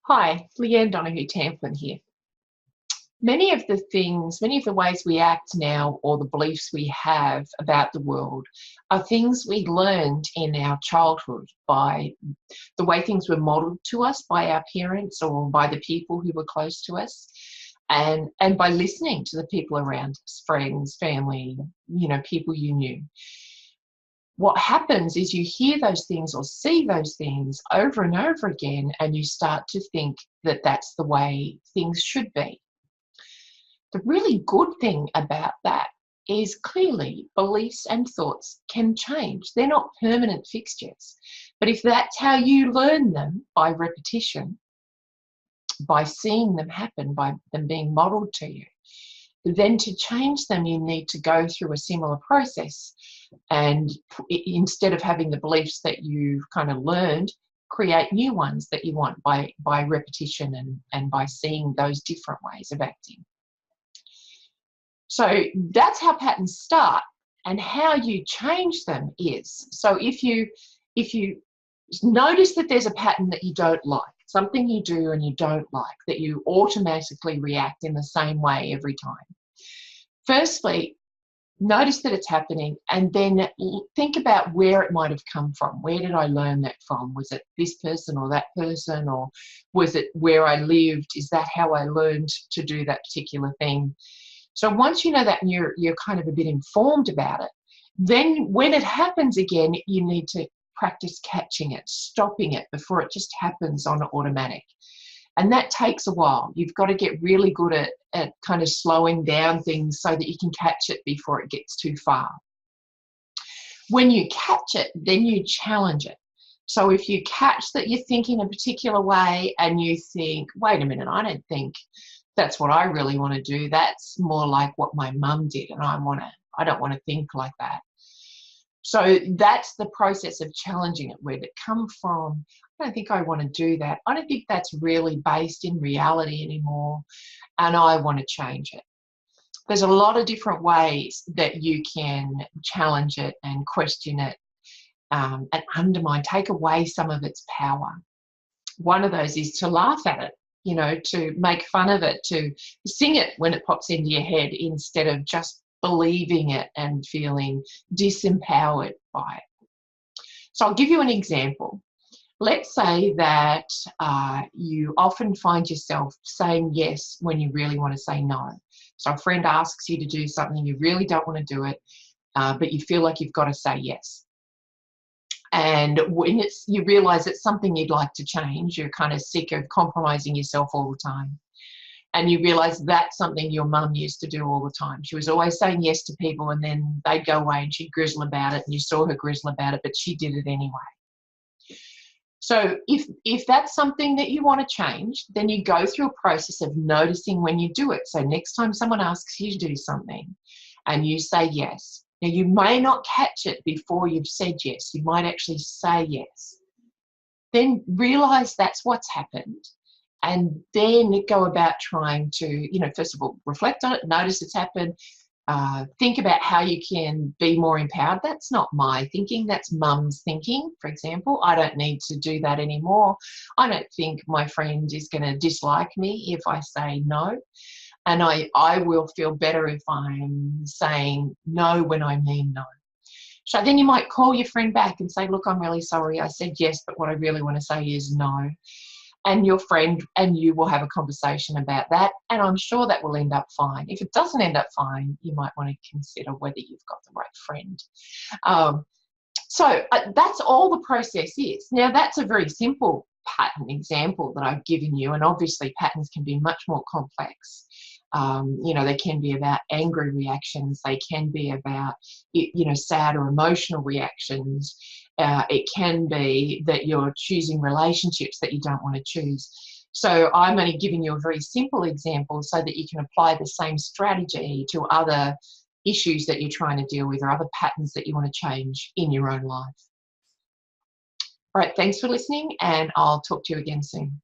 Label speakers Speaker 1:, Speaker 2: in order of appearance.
Speaker 1: Hi, Leanne Donoghue-Tamplin here. Many of the ways we act now or the beliefs we have about the world are things we learned in our childhood by the way things were modeled to us by our parents or by the people who were close to us, and by listening to the people around us, friends, family, people you knew. What happens is you hear those things or see those things over and over again, and you start to think that that's the way things should be. The really good thing about that is clearly beliefs and thoughts can change. They're not permanent fixtures. But if that's how you learn them, by repetition, by seeing them happen, by them being modeled to you, then to change them, you need to go through a similar process. And instead of having the beliefs that you've kind of learned, create new ones that you want by repetition and by seeing those different ways of acting. So that's how patterns start, and how you change them is, so if you notice that there's a pattern that you don't like, something you do and you don't like, that you automatically react in the same way every time. Firstly, notice that it's happening, and then think about where it might have come from. Where did I learn that from? Was it this person or that person, or was it where I lived? Is that how I learned to do that particular thing? So once you know that and you're kind of a bit informed about it, then when it happens again, you need to practice catching it, stopping it before it just happens on automatic. And that takes a while. You've got to get really good at kind of slowing down things so that you can catch it before it gets too far. When you catch it, then you challenge it. So if you catch that you're thinking a particular way and you think, wait a minute, I don't think that's what I really want to do. That's more like what my mum did, and I don't want to think like that. So that's the process of challenging it. Where did it come from? I don't think I want to do that. I don't think that's really based in reality anymore, and I want to change it. There's a lot of different ways that you can challenge it and question it, and undermine, take away some of its power. One of those is to laugh at it, to make fun of it, to sing it when it pops into your head instead of just believing it and feeling disempowered by it. So I'll give you an example. Let's say that you often find yourself saying yes when you really want to say no. So a friend asks you to do something, you really don't want to do it, but you feel like you've got to say yes. And when you realise it's something you'd like to change, you're kind of sick of compromising yourself all the time. And you realise that's something your mum used to do all the time. She was always saying yes to people, and then they'd go away and she'd grizzle about it, and you saw her grizzle about it, but she did it anyway. So if that's something that you want to change, then you go through a process of noticing when you do it. So next time someone asks you to do something and you say yes, now, you may not catch it before you've said yes. You might actually say yes. Then realise that's what's happened, and then go about trying to, first of all, reflect on it, notice it's happened, think about how you can be more empowered. That's not my thinking, that's mum's thinking, for example. I don't need to do that anymore. I don't think my friend is going to dislike me if I say no. And I will feel better if I'm saying no when I mean no. So then you might call your friend back and say, look, I'm really sorry. I said yes, but what I really want to say is no. And your friend and you will have a conversation about that. And I'm sure that will end up fine. If it doesn't end up fine, you might want to consider whether you've got the right friend. So that's all the process is. Now, that's a very simple pattern example that I've given you. And obviously patterns can be much more complex. They can be about angry reactions. They can be about, sad or emotional reactions. It can be that you're choosing relationships that you don't want to choose. So I'm only giving you a very simple example so that you can apply the same strategy to other issues that you're trying to deal with, or other patterns that you want to change in your own life. All right, thanks for listening, and I'll talk to you again soon.